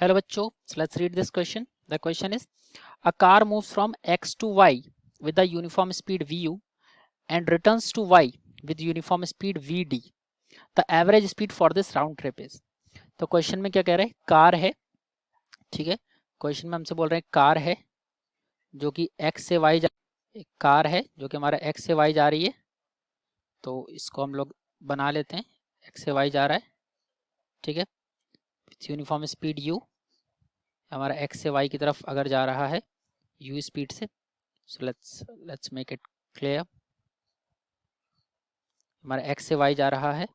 Hello bachcho, so let's read this question. The question is, a car moves from x to y with the uniform speed vu and returns to y with uniform speed vd. The average speed for this round trip is. तो question में क्या कह रहे हैं, car है, ठीक है। Question में हमसे बोल रहे हैं कार है जो कि x से y एक कार है जो कि हमारा x से y जा रही है, तो इसको हम लोग बना लेते हैं, x से y जा रहा है, ठीक है, यूनिफॉर्म स्पीड u, हमारा x से y की तरफ अगर जा रहा है u स्पीड से, so let's make it clear. हमारा x से y जा रहा है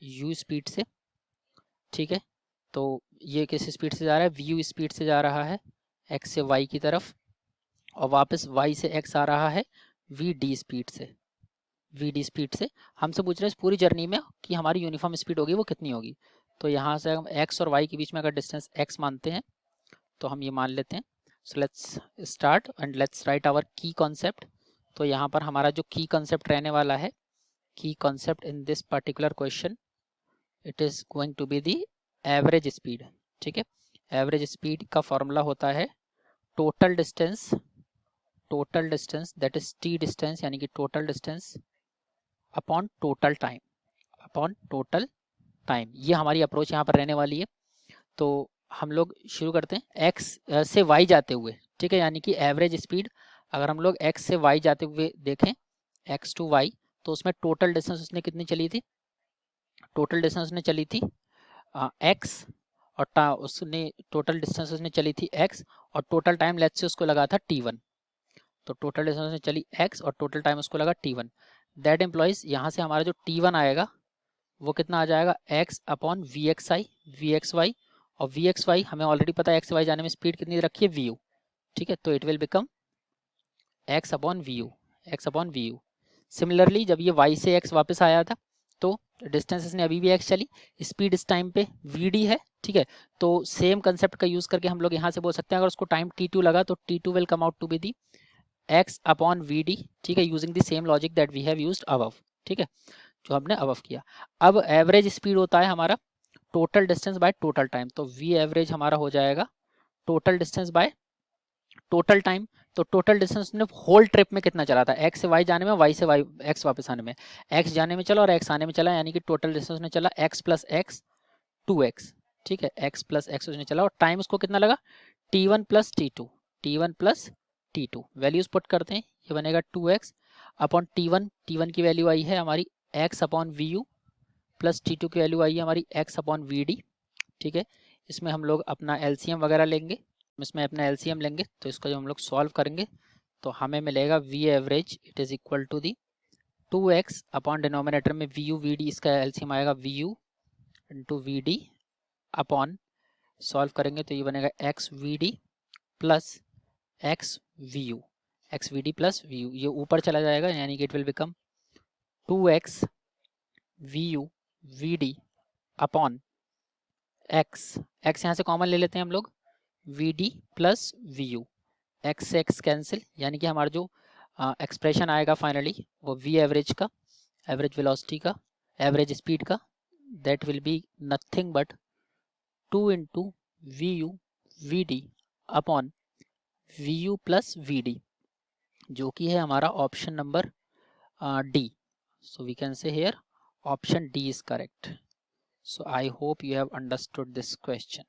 u स्पीड से, ठीक है। तो ये किस स्पीड से जा रहा है, v स्पीड से जा रहा है x से y की तरफ, और वापस y से x आ रहा है vd स्पीड से। vd स्पीड से हमसे पूछ रहे हैं इस पूरी जर्नी में कि हमारी यूनिफॉर्म स्पीड होगी वो कितनी होगी। तो यहाँ से हम x और y के बीच में अगर डिस्टेंस x मानते हैं तो हम ये मान लेते हैं। So let's start and let's write our key concept. तो यहाँ पर हमारा जो की कॉन्सेप्ट रहने वाला है, key concept in this particular question, it is going to be the average speed, ठीक है। एवरेज स्पीड का फॉर्मूला होता है total distance that is T distance, यानी कि total distance upon total time, ये हमारी अप्रोच यहाँ पर रहने वाली है। तो हम लोग शुरू करते हैं x से y जाते हुए, ठीक है, यानी कि एवरेज स्पीड अगर हम लोग x से y जाते हुए देखें, x टू y, तो उसमें टोटल डिस्टेंस उसने कितनी चली थी, टोटल डिस्टेंस उसने चली थी x, और उसने टोटल डिस्टेंस उसने चली थी x, और टोटल टाइम लेट्स से उसको लगा था t1। तो टोटल डिस्टेंस उसने चली x और टोटल टाइम उसको लगा t1। दैट एम्प्लॉइज यहाँ से हमारा जो t1 आएगा वो कितना आ जाएगा, x upon V X Y, और वी एक्स वाई हमें ऑलरेडी पता है x से y जाने में स्पीड कितनी रखी है vu, ठीक है। तो it will become x upon V U. Similarly जब ये y से x वापस आया था तो डिस्टेंस इसने अभी भी x चली, स्पीड इस टाइम पे vd है, ठीक है। तो सेम कंसेप्ट का यूज करके हम लोग यहाँ से बोल सकते हैं अगर उसको टाइम t2 लगा तो t2 will come out to be the x upon vd, ठीक है, using the same logic that we have used above, ठीक है, जो हमने अबव किया। अब एवरेज स्पीड होता है हमारा total distance by total time, तो वी एवरेज हमारा हो जाएगा total distance by total time. तो टोटल डिस्टेंस ने होल ट्रिप में कितना चला था, एक्स से वाई जाने में, वाई से वाई एक्स वापस आने में, एक्स जाने में चला और एक्स आने में चला, यानी कि टोटल डिस्टेंस ने चला एक्स प्लस एक्स 2x, ठीक है, एक्स प्लस एक्स उसने चला, और टाइम उसको कितना लगा t1 plus t2 values put करते हैं, ये बनेगा 2x अपॉन t1 की वैल्यू आई है हमारी x upon V U, plus t2 की वैल्यू आई है हमारी x अपॉन वी डी, ठीक है। इसमें हम लोग अपना एलसीएम वगैरह लेंगे, इसमें अपना एलसीएम लेंगे, तो इसको जब हम लोग सॉल्व करेंगे तो हमें मिलेगा V average it is equal to the 2x upon denominator में वी यू वी डी, इसका एलसीएम आएगा V U into V D upon, solve करेंगे तो ये बनेगा X V D plus X V U, X V D plus V U, ये ऊपर चला जाएगा यानी कि it will become 2x V U V D upon X यहाँ से कॉमन ले लेते हैं हम लोग, we D plus V U, X से एक्स कैंसिल, यानी कि हमारा जो एक्सप्रेशन आएगा फाइनली वो वी एवरेज का, एवरेज वेलोसिटी का, एवरेज स्पीड का, that will be nothing but 2 into V U V D upon V U plus V D, जो कि है हमारा option number D. So we can say here option D is correct. So I hope you have understood this question.